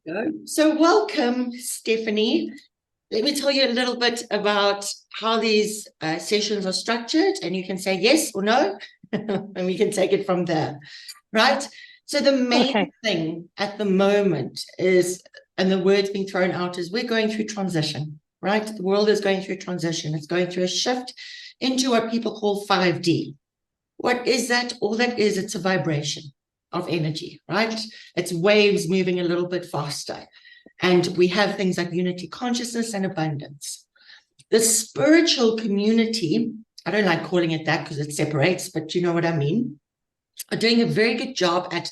Go. So welcome, Stephanie. Let me tell you a little bit about how these sessions are structured, and you can say yes or no, and we can take it from there, right? So the main thing at the moment is, and the word's being thrown out, is we're going through transition, right? The world is going through transition. It's going through a shift into what people call 5D. What is that? All that is, it's a vibration of energy, right? It's waves moving a little bit faster. And we have things like unity consciousness and abundance. The spiritual community, I don't like calling it that because it separates, but you know what I mean, are doing a very good job at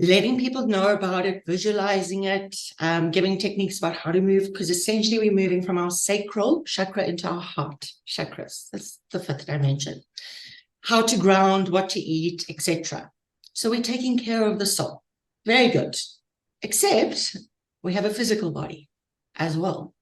letting people know about it, visualizing it, giving techniques about how to move, because essentially we're moving from our sacral chakra into our heart chakras. That's the fifth dimension. How to ground, what to eat, etc. So we're taking care of the soul. Very good. Except we have a physical body as well.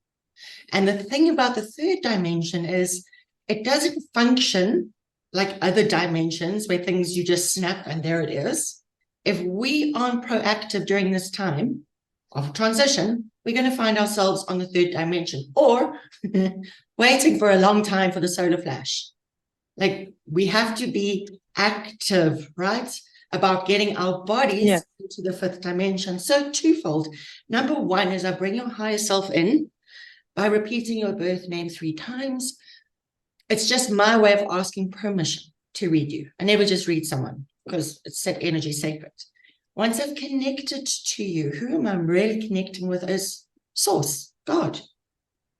And the thing about the third dimension is it doesn't function like other dimensions where things you just snap and there it is. If we aren't proactive during this time of transition, we're going to find ourselves on the third dimension or waiting for a long time for the solar flash. Like we have to be active, right? About getting our bodies into the fifth dimension. So twofold. Number one is I bring your higher self in by repeating your birth name 3 times. It's just my way of asking permission to read you. I never just read someone because it's set energy sacred. Once I've connected to you, who am I really connecting with is source, God.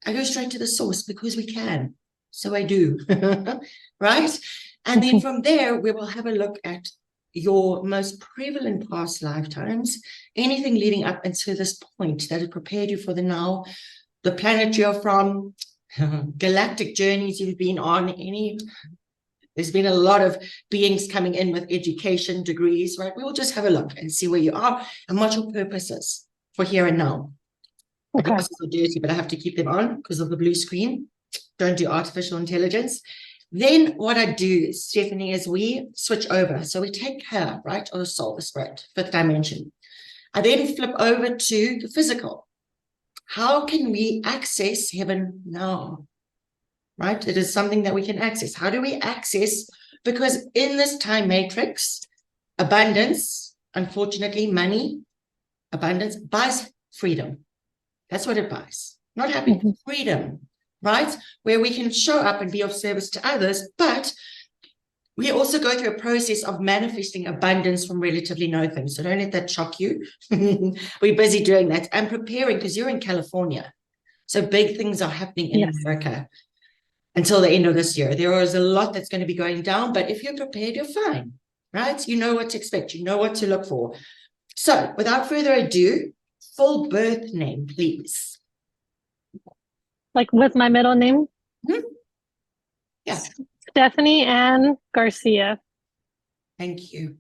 I go straight to the source because we can. So I do, right? And then from there, we will have a look at your most prevalent past lifetimes, anything leading up until this point that has prepared you for the now, the planet you're from, galactic journeys you've been on, there's been a lot of beings coming in with education degrees, right? We will just have a look and see where you are and what your purpose is for here and now. My glasses are dirty, but I have to keep them on because of the blue screen. Don't do artificial intelligence. Then what I do, Stephanie, is we switch over. So we take care, right, of the soul, the spirit, fifth dimension. I then flip over to the physical. How can we access heaven now? Right? It is something that we can access. How do we access? Because in this time matrix, abundance, unfortunately, money, abundance buys freedom. That's what it buys. Not happiness, freedom. Right? Where we can show up and be of service to others, but we also go through a process of manifesting abundance from relatively no things. So don't let that shock you. We're busy doing that and preparing because you're in California. So big things are happening in America until the end of this year. There is a lot that's going to be going down, but if you're prepared, you're fine, right? You know what to expect. You know what to look for. So without further ado, full birth name, please. Like with my middle name? Yeah. Stephanie Ann Garcia. Thank you.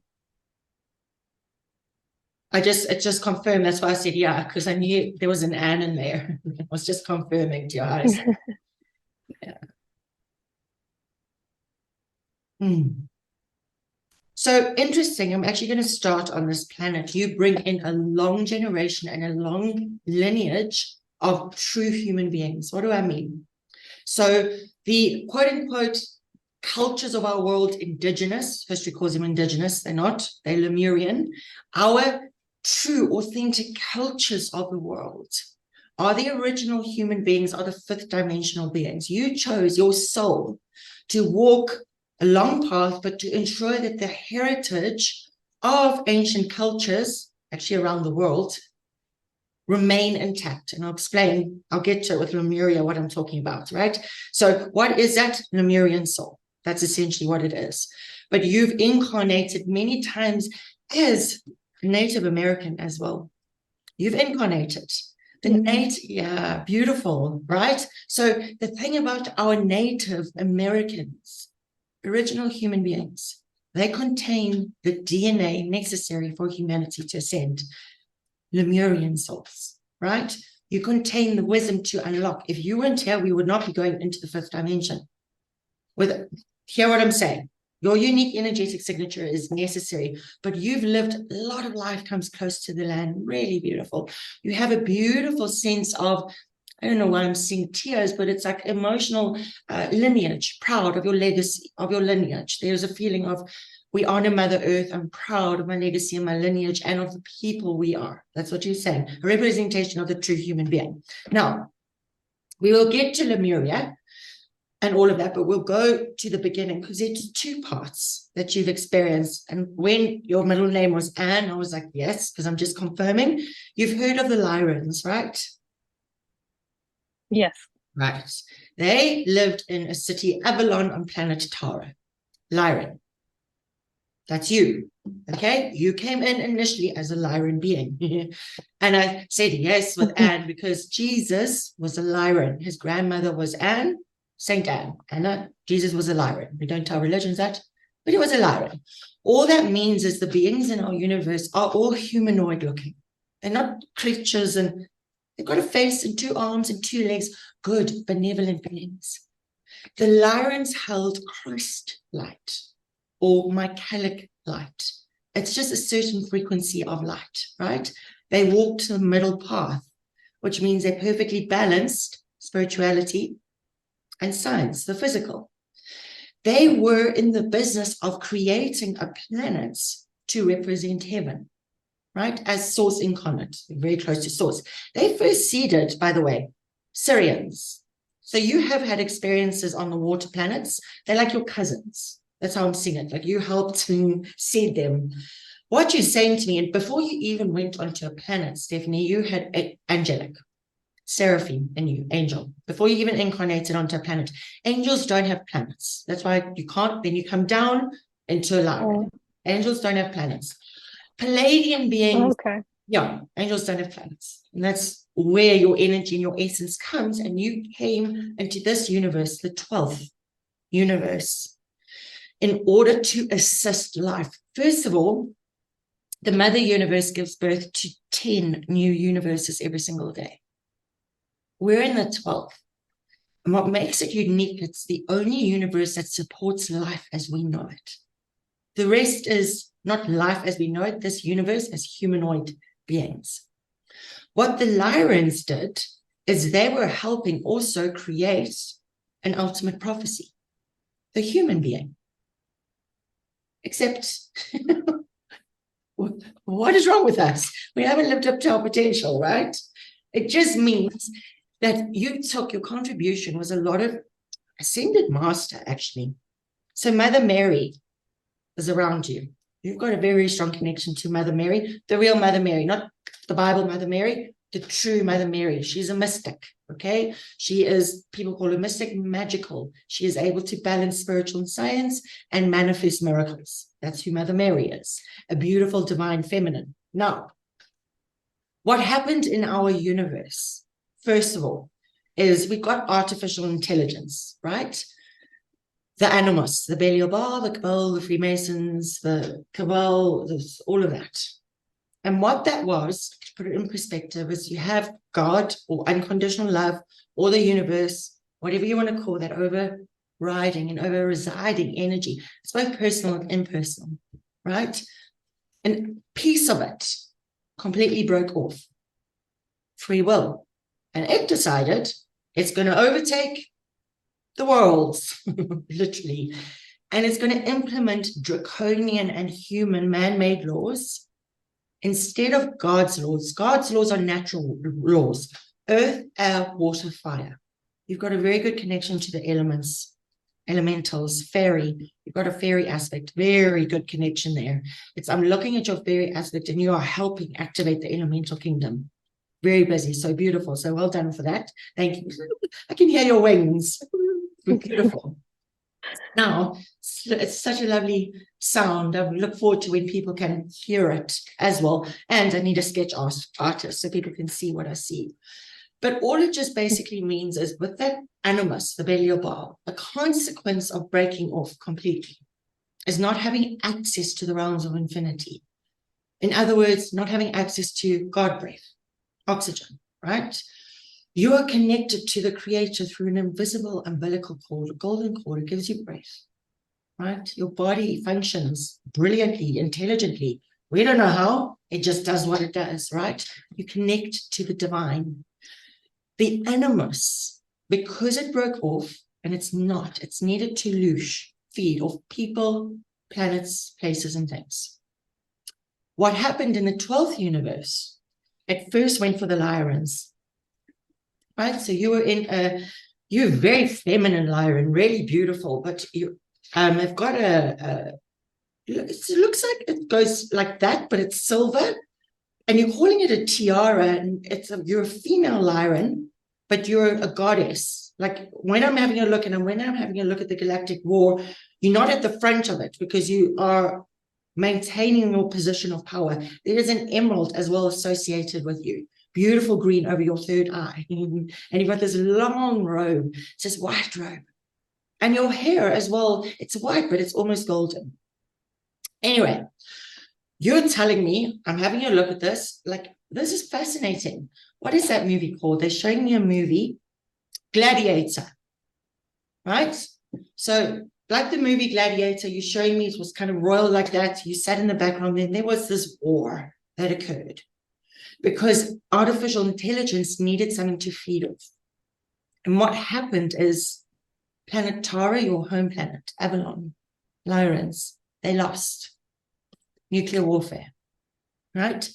It just confirmed. That's why I said, yeah, because I knew there was an Ann in there. I was just confirming to your eyes. So interesting. I'm actually going to start on this planet. You bring in a long generation and a long lineage of true human beings. What do I mean? So the quote unquote cultures of our world, indigenous, history calls them indigenous, they're not, they're Lemurian. Our true authentic cultures of the world are the original human beings, are the fifth dimensional beings. You chose your soul to walk a long path, but to ensure that the heritage of ancient cultures, actually around the world, remain intact. And I'll explain, I'll get to it with Lemuria, what I'm talking about, right? So what is that? Lemurian soul. That's essentially what it is. But you've incarnated many times as Native American as well. You've incarnated. Beautiful, right? So the thing about our Native Americans, original human beings, they contain the DNA necessary for humanity to ascend. Lemurian souls, right? You contain the wisdom to unlock. If you weren't here, we would not be going into the fifth dimension. Hear what I'm saying. Your unique energetic signature is necessary, but you've lived a lot of life comes close to the land. Really beautiful. You have a beautiful sense of, I don't know why I'm seeing tears, but it's like emotional lineage, proud of your legacy, of your lineage. There's a feeling of, we honor Mother Earth. I'm proud of my legacy and my lineage and of the people we are. That's what you're saying. A representation of the true human being. Now, we will get to Lemuria and all of that, but we'll go to the beginning because it's two parts that you've experienced. And when your middle name was Anne, I was like, yes, because I'm just confirming. You've heard of the Lyrans, right? Yes. Right. They lived in a city, Avalon, on planet Tara. Lyran. That's you. Okay. You came in initially as a Lyran being. And I said yes with Anne because Jesus was a Lyran. His grandmother was Anne, Saint Anne. Anna, Jesus was a Lyran. We don't tell religions that, but he was a Lyran. All that means is the beings in our universe are all humanoid looking. They're not creatures, and they've got a face and two arms and two legs. Good, benevolent beings. The Lyrans held Christ light or Michaelic light. It's just a certain frequency of light, right? They walked the middle path, which means they're perfectly balanced spirituality and science, the physical. They were in the business of creating a planet to represent heaven, right? As source incarnate, very close to source. They first seeded, by the way, Syrians. So you have had experiences on the water planets. They're like your cousins. That's how I'm seeing it. Like you helped to seed them. What you're saying to me, and before you even went onto a planet, Stephanie, you had angelic, seraphim in you, angel. Before you even incarnated onto a planet. Angels don't have planets. That's why you can't, then you come down into a line. Oh. Angels don't have planets. Palladian beings, Okay. yeah, angels don't have planets. And that's where your energy and your essence comes. And you came into this universe, the 12th universe, in order to assist life. First of all, the mother universe gives birth to 10 new universes every single day. We're in the 12th. And what makes it unique, it's the only universe that supports life as we know it. The rest is not life as we know it, this universe as humanoid beings. What the Lyrans did is they were helping also create an ultimate prophecy, the human being. Except, what is wrong with us? We haven't lived up to our potential, right? It just means that you took, your contribution was a lot of ascended master, actually. So Mother Mary is around you. You've got a very strong connection to Mother Mary, the real Mother Mary, not the Bible Mother Mary, the true Mother Mary. She's a mystic, okay? She is, people call her mystic, magical. She is able to balance spiritual and science and manifest miracles. That's who Mother Mary is, a beautiful divine feminine. Now, what happened in our universe, first of all, is we've got artificial intelligence, right? The Animus, the Belial Bar, the Cabal, the Freemasons, the Cabal, all of that. And what that was, to put it in perspective, is you have God or unconditional love or the universe, whatever you want to call that, overriding and over-residing energy. It's both personal and impersonal, right? And a piece of it completely broke off. Free will. And it decided it's going to overtake the worlds, literally. And it's going to implement draconian and human man-made laws instead of God's laws. God's laws are natural laws. Earth, air, water, fire. You've got a very good connection to the elements, elementals, fairy. You've got a fairy aspect, very good connection there. I'm looking at your fairy aspect and you are helping activate the elemental kingdom. Very busy, so beautiful. So well done for that. Thank you. I can hear your wings. Beautiful. Now, it's such a lovely sound. I look forward to when people can hear it as well. And I need a sketch artist so people can see what I see. But all it just basically means is with that animus, the Belial Bar, a consequence of breaking off completely is not having access to the realms of infinity. In other words, not having access to God breath, oxygen, right? You are connected to the Creator through an invisible umbilical cord, a golden cord. It gives you breath. right? Your body functions brilliantly, intelligently. We don't know how, it just does what it does, right? You connect to the divine. The animus, because it broke off, and it's needed to loosh, feed off people, planets, places, and things. What happened in the 12th universe, it first went for the Lyrans, right? So you're very feminine Lyran, really beautiful, but you have got it looks like it goes like that, but it's silver, and you're calling it a tiara, and you're a female Lyran, but you're a goddess. Like when I'm having a look, and when I'm having a look at the galactic war, you're not at the front of it because you are maintaining your position of power. There is an emerald as well associated with you. Beautiful green over your third eye. And you've got this long robe. It's this white robe. And your hair as well, it's white, but it's almost golden. Anyway, you're telling me, I'm having a look at this, like, this is fascinating. What is that movie called? They're showing me a movie, Gladiator, right? So like the movie Gladiator, you're showing me it was kind of royal like that. You sat in the background, and there was this war that occurred because artificial intelligence needed something to feed off. And what happened is planet Tara, your home planet, Avalon, Lyrans, they lost nuclear warfare, right?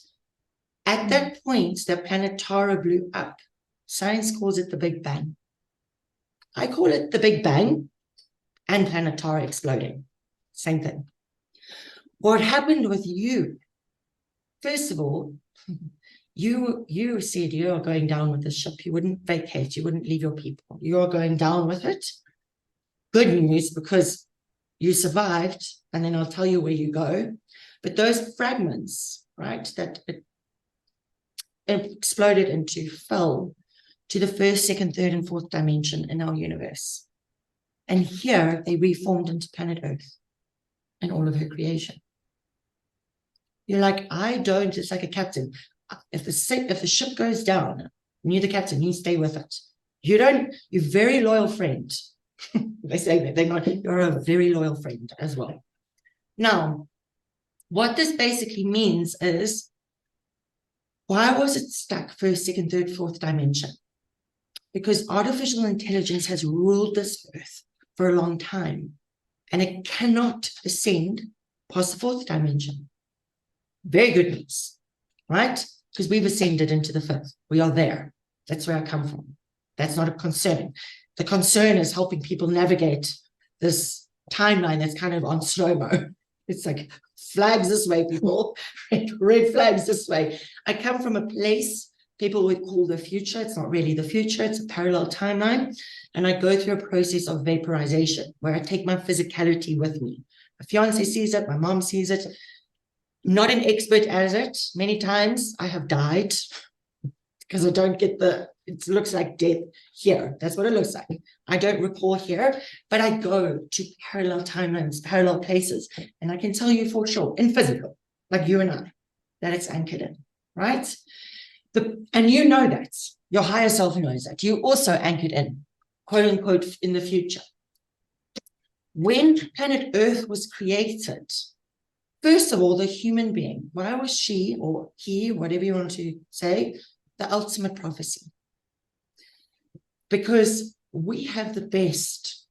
At that point, the planet Tara blew up. Science calls it the Big Bang. I call it the Big Bang and planet Tara exploding. Same thing. What happened with you? First of all, you said you are going down with the ship. You wouldn't vacate. You wouldn't leave your people. You are going down with it. Good news, because you survived, and then I'll tell you where you go. But those fragments, right, that it exploded into, fell to the first, second, third, and fourth dimension in our universe. And here they reformed into planet Earth and all of her creation. You're like, it's like a captain. If the ship goes down, you're the captain, you stay with it. You're very loyal friend. They say that you're a very loyal friend as well. Now, what this basically means is, why was it stuck first, second, third, fourth dimension? Because artificial intelligence has ruled this earth for a long time, and it cannot ascend past the fourth dimension. Very good news, right? Because we've ascended into the fifth. We are there. That's where I come from. That's not a concern. The concern is helping people navigate this timeline that's kind of on slow-mo. It's like flags this way, people. Red flags this way. I come from a place people would call the future. It's not really the future. It's a parallel timeline. And I go through a process of vaporization where I take my physicality with me. My fiance sees it. My mom sees it. Not an expert at it. Many times I have died because I don't get it looks like death here. That's what it looks like. I don't recall here, but I go to parallel timelines, parallel places, and I can tell you for sure, in physical, like you and I, that it's anchored in, right? And you know that. Your higher self knows that. You also anchored in, quote unquote, in the future. When planet Earth was created, first of all, the human being, why was she or he, whatever you want to say, the ultimate prophecy? Because we have the best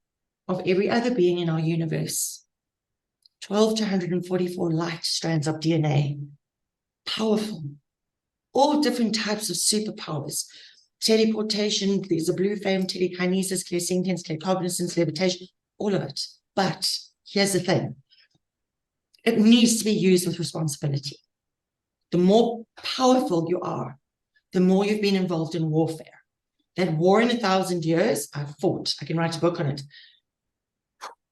of every other being in our universe. 12 to 144 light strands of DNA. Powerful. All different types of superpowers. Teleportation, there's a blue flame, telekinesis, clairsentience, claircognizance, levitation, all of it. But here's the thing. It needs to be used with responsibility. The more powerful you are, the more you've been involved in warfare. That war in 1,000 years, I've fought. I can write a book on it.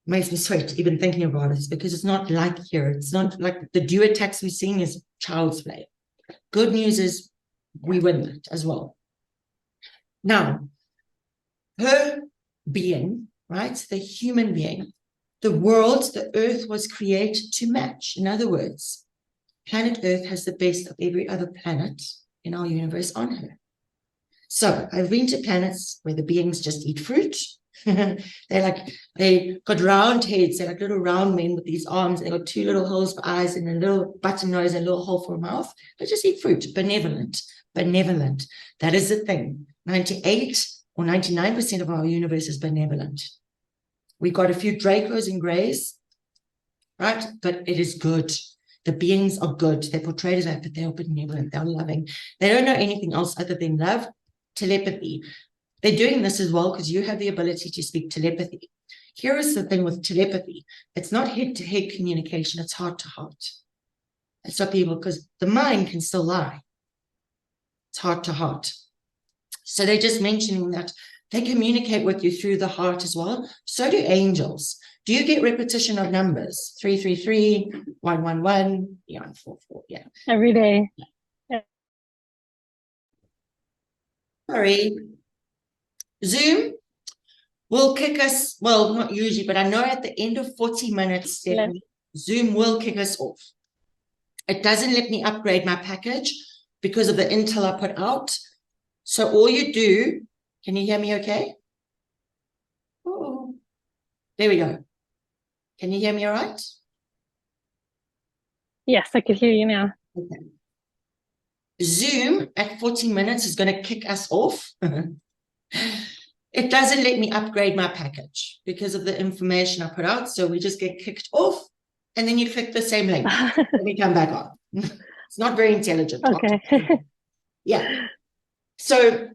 Makes me sweat even thinking about it, because it's not like here. It's not like the dew attacks we're seeing is child's play. Good news is we win that as well. Now, her being, right, the human being, the world, the earth was created to match. In other words, planet Earth has the best of every other planet in our universe on her. So I've been to planets where the beings just eat fruit. They got round heads. They're like little round men with these arms. They got two little holes for eyes and a little button nose and a little hole for a mouth. They just eat fruit. Benevolent. That is the thing. 98 or 99% of our universe is benevolent. We got a few Dracos and Greys, right? But it is good. The beings are good. They're portrayed as that, but they're benevolent. They're loving. They don't know anything else other than love, telepathy. They're doing this as well because you have the ability to speak telepathy. Here is the thing with telepathy. It's not head-to-head communication. It's heart-to-heart. That's what people, because the mind can still lie. It's heart-to-heart. So they're just mentioning that they communicate with you through the heart as well. So do angels. Do you get repetition of numbers? 333, 111, 144, yeah. Every day. Sorry. Zoom will kick us, well, not usually, but I know at the end of 40 minutes, Stephanie, Zoom will kick us off. It doesn't let me upgrade my package because of the intel I put out. So all you do, can you hear me okay? Oh, there we go. Can you hear me all right? Yes, I can hear you now. Okay. Zoom at 40 minutes is going to kick us off. It doesn't let me upgrade my package because of the information I put out. So we just get kicked off and then you click the same link and we come back on. It's not very intelligent. Okay. Yeah. So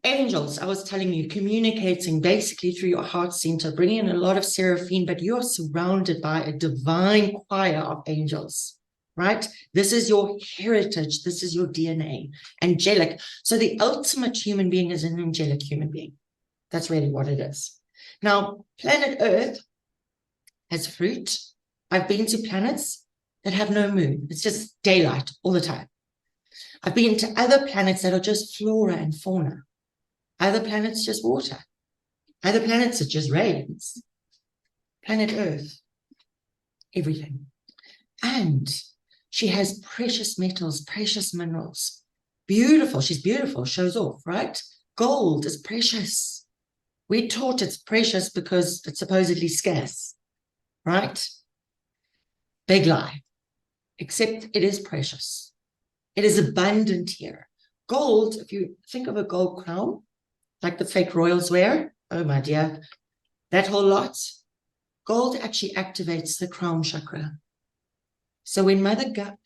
angels, I was telling you, communicating basically through your heart center, bringing in a lot of seraphim, but you are surrounded by a divine choir of angels, right? This is your heritage. This is your DNA, angelic. So the ultimate human being is an angelic human being. That's really what it is. Now, planet Earth has fruit. I've been to planets that have no moon. It's just daylight all the time. I've been to other planets that are just flora and fauna. Other planets just water. Other planets are just rains. Planet Earth, everything. And she has precious metals, precious minerals. Beautiful. She's beautiful. Shows off, right? Gold is precious. We're taught it's precious because it's supposedly scarce, right? Big lie. Except it is precious. It is abundant here. Gold, if you think of a gold crown, like the fake royals wear, oh my dear, that whole lot, gold actually activates the crown chakra. So when Mother got,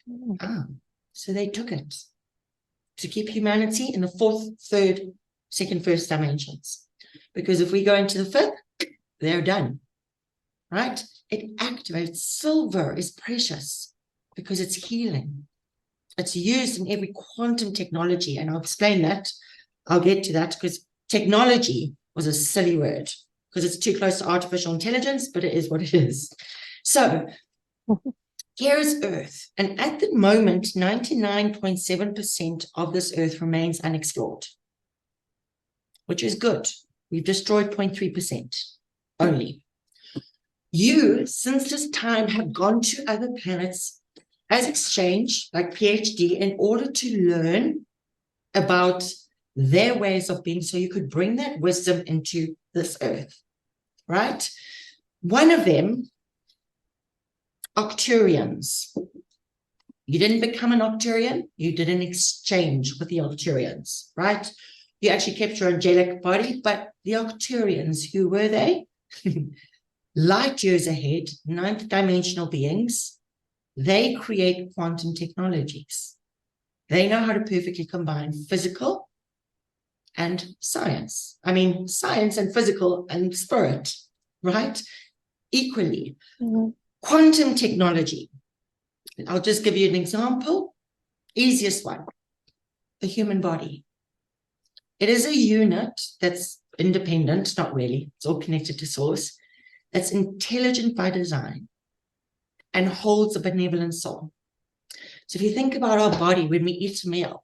so they took it to keep humanity in the fourth, third, second, first dimensions. Because if we go into the fifth, they're done, right? It activates. Silver is precious because it's healing. It's used in every quantum technology, and I'll explain that. I'll get to that because technology was a silly word because it's too close to artificial intelligence, but it is what it is. So here's Earth, and at the moment, 99.7% of this Earth remains unexplored, which is good. We've destroyed 0.3% only. You, since this time, have gone to other planets as exchange, like PhD, in order to learn about their ways of being so you could bring that wisdom into this earth, right? One of them, Arcturians. You didn't become an Arcturian, you did an exchange with the Arcturians, right? You actually kept your angelic body, but the Arcturians, who were they? Light years ahead, ninth dimensional beings. They create quantum technologies. They know how to perfectly combine physical and science. I mean, science and physical and spirit, right? Equally. Mm-hmm. Quantum technology. I'll just give you an example. Easiest one. The human body. It is a unit that's independent, not really. It's all connected to source. That's intelligent by design and holds a benevolent soul. So if you think about our body, when we eat a meal,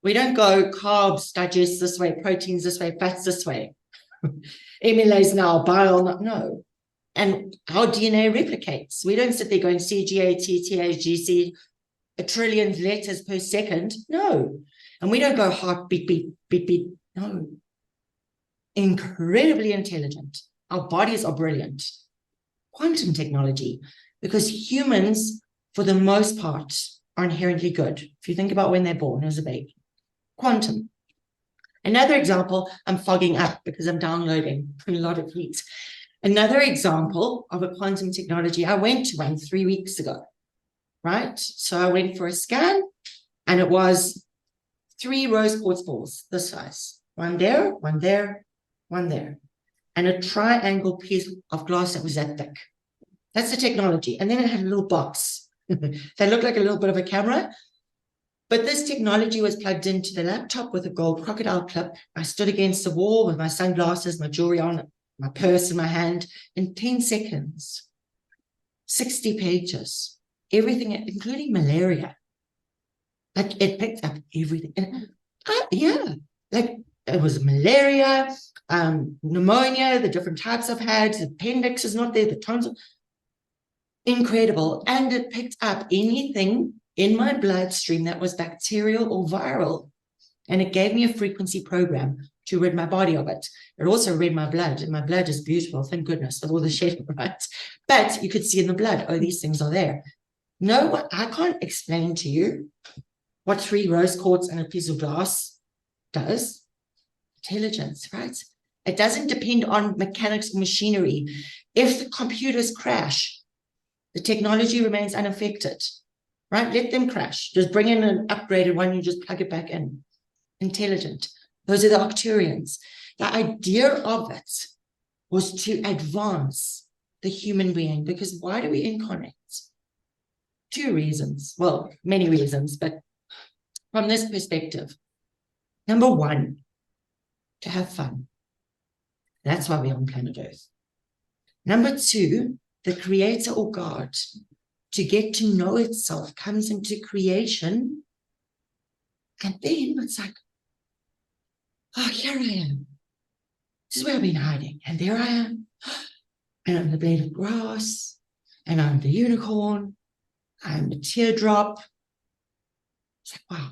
we don't go carbs digest this way, proteins this way, fats this way. Amylase now, bile, no. And our DNA replicates. We don't sit there going CGA, TTH, GC, a trillion letters per second. No. And we don't go heart beat, beat, beat, beat. No. incredibly intelligent. Our bodies are brilliant. Quantum technology, because humans, for the most part, are inherently good. If you think about when they're born as a baby. Quantum. Another example, I'm fogging up because I'm downloading a lot of heat. Another example of a quantum technology, I went to one 3 weeks ago, right? So I went for a scan, and it was 3 rose quartz balls this size. One there, one there, one there. And a triangle piece of glass that was that thick. That's the technology. And then it had a little box. They looked like a little bit of a camera. But this technology was plugged into the laptop with a gold crocodile clip. I stood against the wall with my sunglasses, my jewelry on, my purse in my hand. In 10 seconds, 60 pages, everything, including malaria. Like, it picked up everything. And, yeah, like, it was malaria, pneumonia, the different types I've had, the appendix is not there, the tons of, incredible. And it picked up anything in my bloodstream that was bacterial or viral. And it gave me a frequency program to rid my body of it. It also read my blood, and my blood is beautiful, thank goodness, with all the shedding, right? But you could see in the blood, oh, these things are there. No, I can't explain to you what 3 rose quartz and a piece of glass does. Intelligence, right? It doesn't depend on mechanics or machinery. If the computers crash, the technology remains unaffected, right? Let them crash. Just bring in an upgraded one, you just plug it back in. Intelligent. Those are the Octurians. The idea of it was to advance the human being, because why do we incarnate? 2 reasons. Well, many reasons, but from this perspective, number 1, to have fun. That's why we're on planet Earth. Number 2, the creator or God, to get to know itself, comes into creation. And then it's like, oh, here I am. This is where I've been hiding. And there I am. And I'm the blade of grass. And I'm the unicorn. I'm the teardrop. It's like, wow.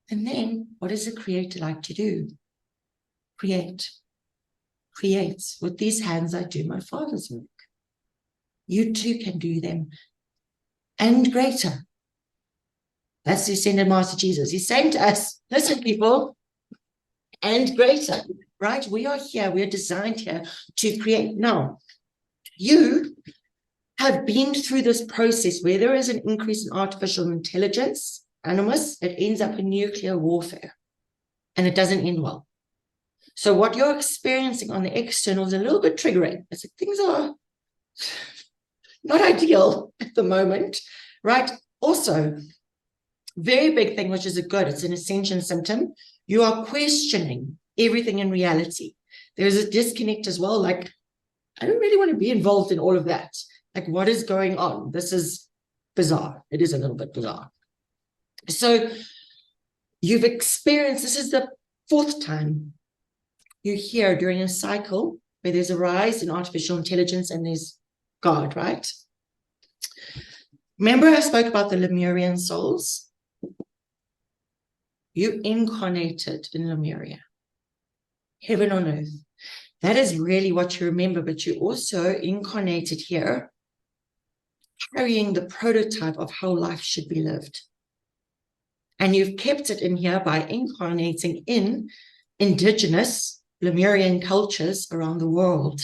And then what does the creator like to do? Create. Create. With these hands, I do my Father's work. You too can do them. And greater. That's the ascended Master Jesus. He's saying to us, listen, people, and greater, right? We are here. We are designed here to create. Now, you have been through this process where there is an increase in artificial intelligence, animus, it ends up in nuclear warfare, and it doesn't end well. So what you're experiencing on the external is a little bit triggering. It's like things are not ideal at the moment, right? Also, very big thing, which is a good, it's an ascension symptom. You are questioning everything in reality. There's a disconnect as well. Like, I don't really want to be involved in all of that. Like, what is going on? This is bizarre. It is a little bit bizarre. So you've experienced, this is the 4th time you're here during a cycle where there's a rise in artificial intelligence and there's God, right? Remember I spoke about the Lemurian souls? You incarnated in Lemuria, heaven on earth. That is really what you remember, but you also incarnated here, carrying the prototype of how life should be lived. And you've kept it in here by incarnating in indigenous Lemurian cultures around the world.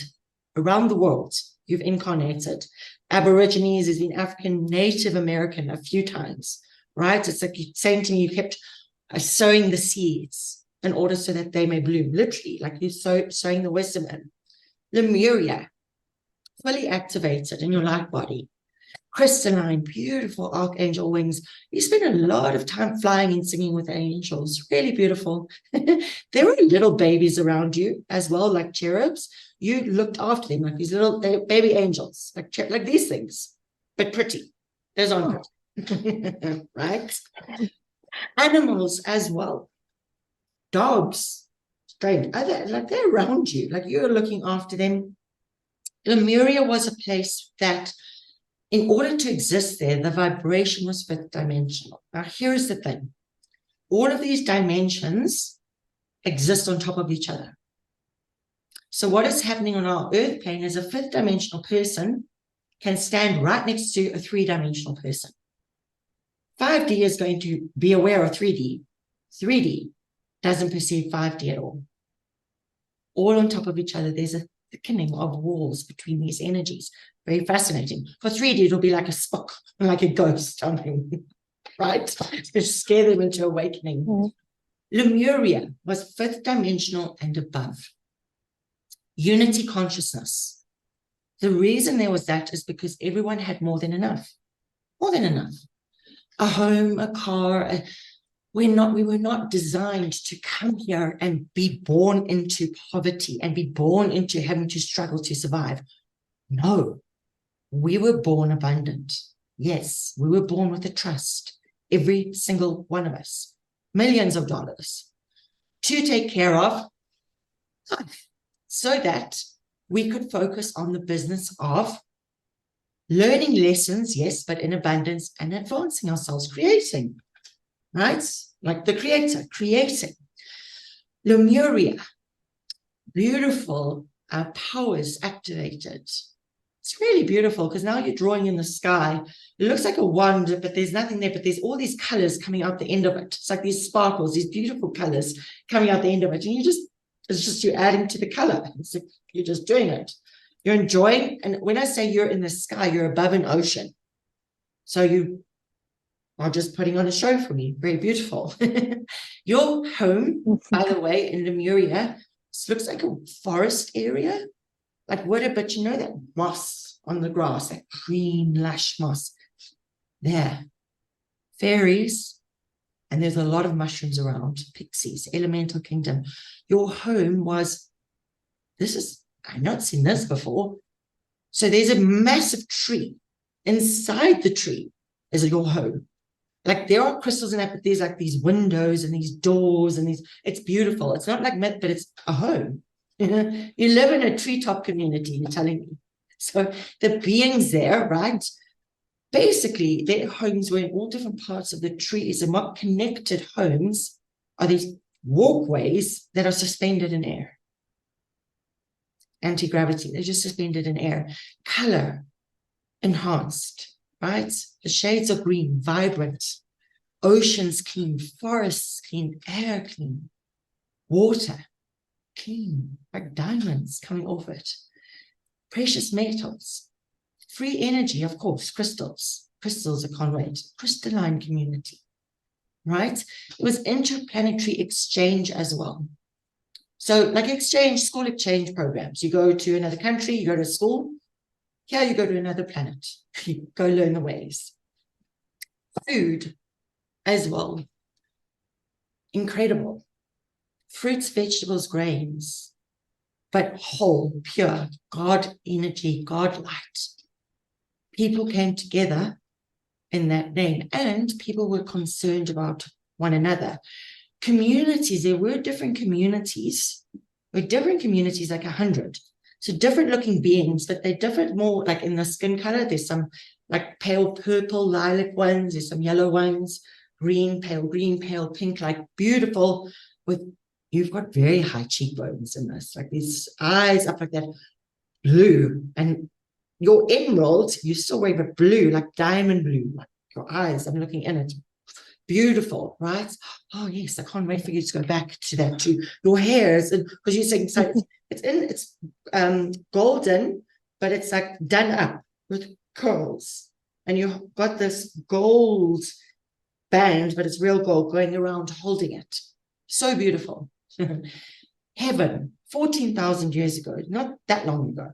Around the world, you've incarnated. Aborigines is in African, Native American a few times, right? It's like you're saying to me, you kept sowing the seeds in order so that they may bloom, literally, like you're sowing the wisdom in. Lemuria, fully activated in your light body. Crystalline, beautiful archangel wings. You spend a lot of time flying and singing with angels. Really beautiful. There were little babies around you as well, like cherubs. You looked after them like these little baby angels, like these things, but pretty. Those aren't pretty, right? Animals as well. Dogs, strange. Like they're around you, like you're looking after them. Lemuria was a place that, in order to exist there, the vibration was 5th dimensional. Now, here's the thing. All of these dimensions exist on top of each other. So what is happening on our earth plane is a fifth dimensional person can stand right next to a three-dimensional person. 5D is going to be aware of 3D. 3D doesn't perceive 5D at all. All on top of each other, there's a thickening of walls between these energies. Very fascinating. For 3D, it'll be like a spook, like a ghost, something, right? To scare them into awakening. Lemuria was fifth dimensional and above. Unity consciousness. The reason there was that is because everyone had more than enough. More than enough. A home, a car. We were not designed to come here and be born into poverty and be born into having to struggle to survive. No, we were born abundant. Yes, we were born with a trust. Every single one of us. Millions of dollars to take care of life so that we could focus on the business of learning lessons, yes, but in abundance and advancing ourselves, creating, right? Like the creator, creating. Lemuria, beautiful, our powers activated. It's really beautiful because now you're drawing in the sky. It looks like a wand, but there's nothing there, but there's all these colors coming out the end of it. It's like these sparkles, these beautiful colors coming out the end of it. And it's just you're adding to the color. It's like you're just doing it. You're enjoying. And when I say you're in the sky, you're above an ocean. So you are just putting on a show for me. Very beautiful. Your home, by the way, in Lemuria, this looks like a forest area. Like wood, but you know that moss on the grass, that green, lush moss. There. Fairies. And there's a lot of mushrooms around. Pixies, elemental kingdom. Your home was, I've not seen this before. So there's a massive tree. Inside the tree is your home. Like there are crystals in it, but there's like these windows and these doors and it's beautiful. It's not like myth, but it's a home. You live in a treetop community, you're telling me. So the beings there, right? Basically, their homes were in all different parts of the trees, and what connected homes are these walkways that are suspended in air. Anti-gravity, they're just suspended in air. Color, enhanced, right? The shades of green, vibrant. Oceans clean, forests clean, air clean, water clean, like diamonds coming off it. Precious metals, free energy, of course, crystals. Crystals, I can't wait. Crystalline community, right? It was interplanetary exchange as well. So like school exchange programs. You go to another country, you go to school. Here you go to another planet. You go learn the ways. Food as well. Incredible. Fruits, vegetables, grains, but whole, pure, God energy, God light. People came together in that name, and people were concerned about one another. Communities, there were different communities, like 100. So different looking beings, but they're different more like in the skin color. There's some like pale purple, lilac ones, there's some yellow ones, green, pale pink, like beautiful with. You've got very high cheekbones in this, like these eyes up like that, blue. And your emerald, you still wear the blue, like diamond blue, like your eyes, I'm looking in it. Beautiful, right? Oh, yes, I can't wait for you to go back to that too. Your hairs, because you're saying, so it's golden, but it's like done up with curls. And you've got this gold band, but it's real gold going around holding it. So beautiful. Heaven, 14,000 years ago, not that long ago.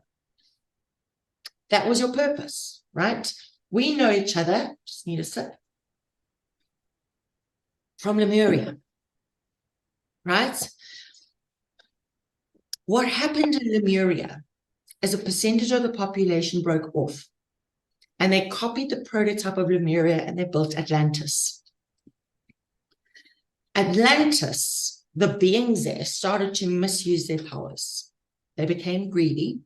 That was your purpose, right? We know each other, just need a sip, from Lemuria, right? What happened in Lemuria is a percentage of the population broke off, and they copied the prototype of Lemuria and they built Atlantis. Atlantis, the beings there started to misuse their powers. They became greedy.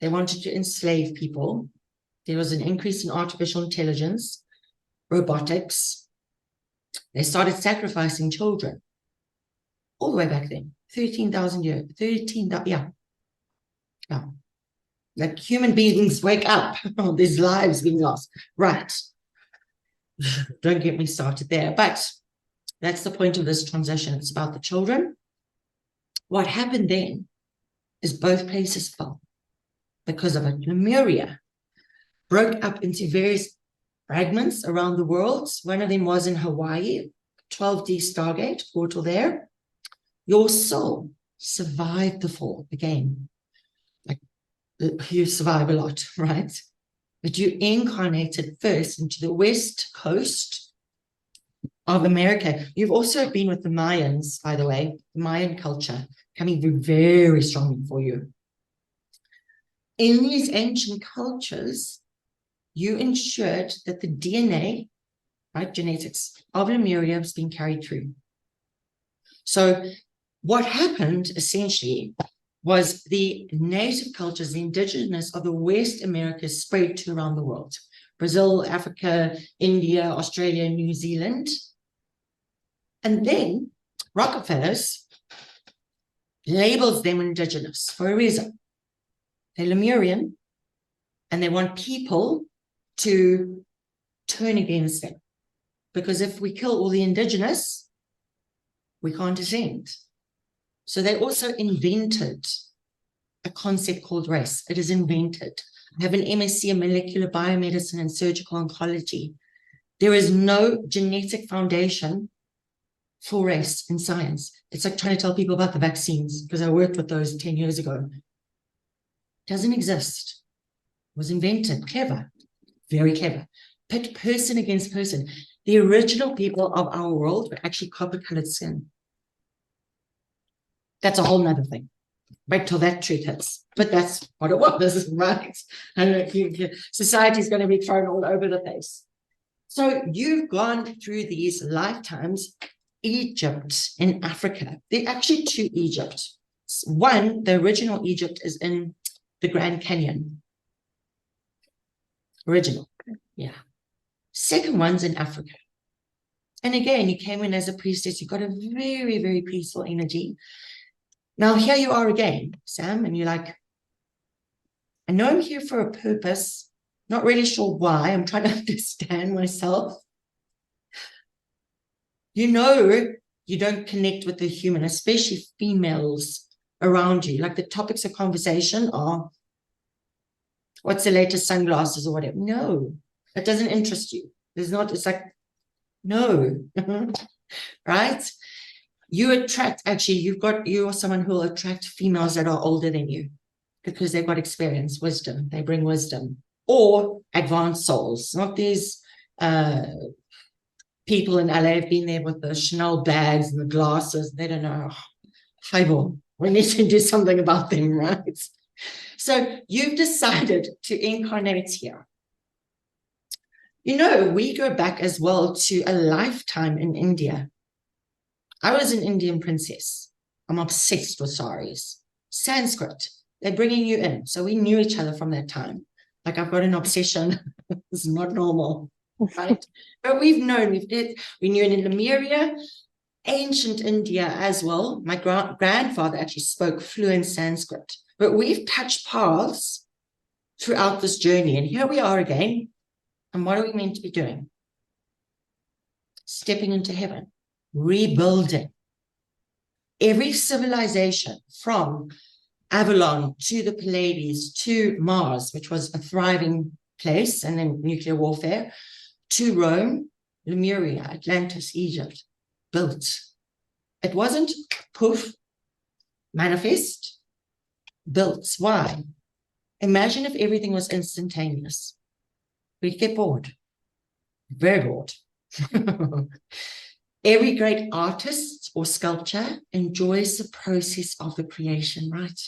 They wanted to enslave people. There was an increase in artificial intelligence, robotics. They started sacrificing children all the way back then. 13,000 years, 13,000, yeah. Yeah. Like human beings wake up, there's lives being lost. Right. Don't get me started there. But that's the point of this transition. It's about the children. What happened then is both places fell because of it. Lemuria broke up into various fragments around the world. One of them was in Hawaii, 12D Stargate portal there. Your soul survived the fall again. Like you survive a lot, right? But you incarnated first into the west coast of America. You've also been with the Mayans, by the way, the Mayan culture coming very strongly for you. In these ancient cultures, you ensured that the DNA, right, genetics of Lemuria was being carried through. So what happened essentially was the native cultures, the indigenous of the West Americas spread to around the world. Brazil, Africa, India, Australia, New Zealand. And then Rockefellers labels them indigenous for a reason. They're Lemurian, and they want people to turn against them. Because if we kill all the indigenous, we can't ascend. So they also invented a concept called race. It is invented. I have an MSc in molecular biomedicine and surgical oncology. There is no genetic foundation for race in science. It's like trying to tell people about the vaccines, because I worked with those 10 years ago. It doesn't exist. It was invented. Clever. Very clever. Pit person against person. The original people of our world were actually copper-colored skin. That's a whole nother thing. Wait till that truth hits. But that's what it was, right? And society is going to be thrown all over the place. So you've gone through these lifetimes. Egypt in Africa. There are actually two Egypts. One, the original Egypt is in the Grand Canyon. Original. Yeah. Second one's in Africa. And again, you came in as a priestess. You got a very, very peaceful energy. Now, here you are again, Sam, and you're like, I know I'm here for a purpose, not really sure why. I'm trying to understand myself. You know, you don't connect with the human, especially females around you. Like the topics of conversation are, what's the latest sunglasses or whatever? No, that doesn't interest you. There's not, it's like, no, right? You attract, actually, you're someone who will attract females that are older than you because they've got experience, wisdom. They bring wisdom, or advanced souls, not these people in LA have been there with the Chanel bags and the glasses. They don't know. Oh, we need to do something about them, right? So you've decided to incarnate here. You know, we go back as well to a lifetime in India. I was an Indian princess. I'm obsessed with saris. Sanskrit, they're bringing you in. So we knew each other from that time. Like I've got an obsession. It's not normal, right? But we knew in Lemuria, ancient India as well. My grandfather actually spoke fluent Sanskrit. But we've touched paths throughout this journey. And here we are again. And what are we meant to be doing? Stepping into heaven, rebuilding. Every civilization from Avalon to the Pleiades to Mars, which was a thriving place, and then nuclear warfare, to Rome, Lemuria, Atlantis, Egypt, built. It wasn't poof, manifest, built. Why? Imagine if everything was instantaneous. We'd get bored, very bored. Every great artist or sculptor enjoys the process of the creation, right?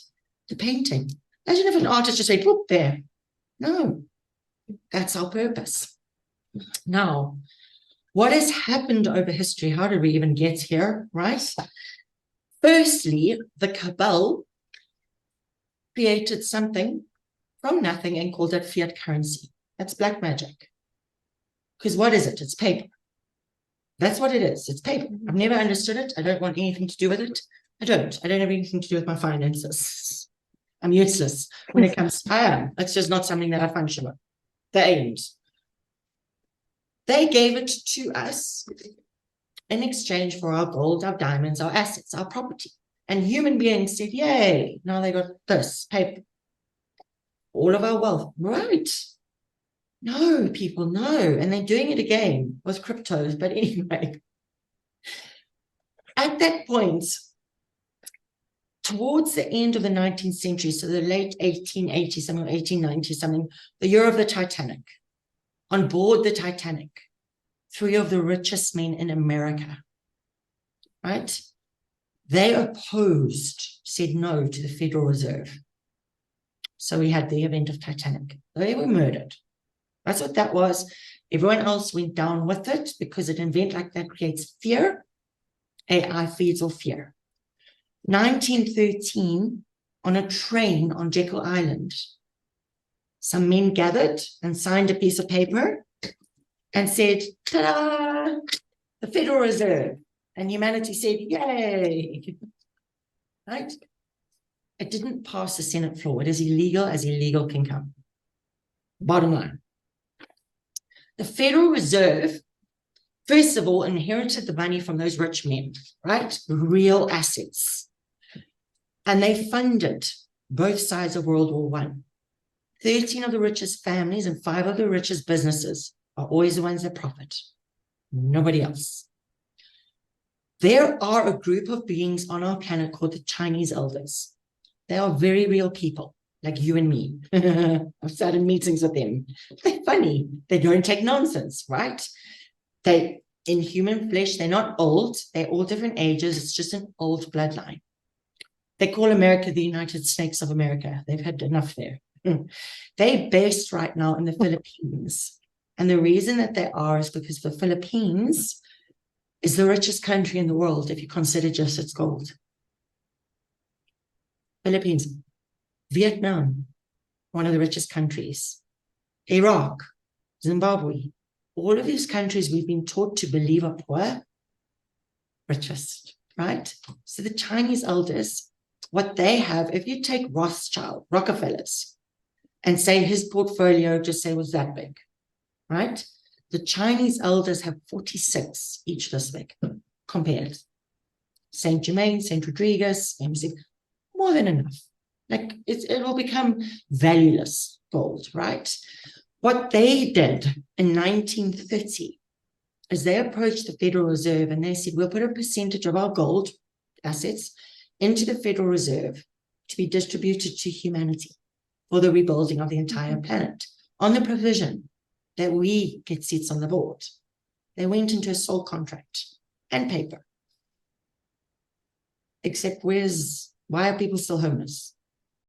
The painting. Imagine if an artist just went, whoop, there. No, that's our purpose. Now, what has happened over history? How did we even get here, right? Firstly, the Cabal created something from nothing and called it fiat currency. That's black magic. Because what is it? It's paper. That's what it is. It's paper. I've never understood it. I don't want anything to do with it. I don't have anything to do with my finances. I'm useless when it comes. I am. It's just not something that I function with. The aims. They gave it to us in exchange for our gold, our diamonds, our assets, our property. And human beings said, yay, now they got this paper. All of our wealth. Right. No, people, no. And they're doing it again with cryptos. But anyway, at that point, towards the end of the 19th century, so the late 1880 something, 1890 something, the year of the Titanic, on board the Titanic, 3 of the richest men in America, right? They opposed, said no to the Federal Reserve. So we had the event of Titanic. They were murdered. That's what that was. Everyone else went down with it because an event like that creates fear. AI feeds off fear. 1913, on a train on Jekyll Island, some men gathered and signed a piece of paper and said, ta-da, the Federal Reserve. And humanity said, yay. Right? It didn't pass the Senate floor. It is illegal as illegal can come. Bottom line. The Federal Reserve, first of all, inherited the money from those rich men, right? Real assets. And they funded both sides of World War I. 13 of the richest families and 5 of the richest businesses are always the ones that profit. Nobody else. There are a group of beings on our planet called the Chinese elders. They are very real people, like you and me. I've started meetings with them. They're funny. They don't take nonsense, right? They, in human flesh, they're not old. They're all different ages. It's just an old bloodline. They call America the United States of America. They've had enough there. They're based right now in the Philippines. And the reason that they are is because the Philippines is the richest country in the world if you consider just its gold. Philippines, Vietnam, one of the richest countries, Iraq, Zimbabwe, all of these countries we've been taught to believe are poor, richest, right? So the Chinese elders, what they have, if you take Rothschild, Rockefellers, and say his portfolio, just say was that big, right? The Chinese elders have 46 each this big, compared. Saint Germain, Saint Rodriguez, more than enough. Like it will become valueless gold, right? What they did in 1930 is they approached the Federal Reserve and they said, we'll put a percentage of our gold assets into the Federal Reserve to be distributed to humanity for the rebuilding of the entire planet on the provision that we get seats on the board. They went into a sole contract and paper. Except why are people still homeless?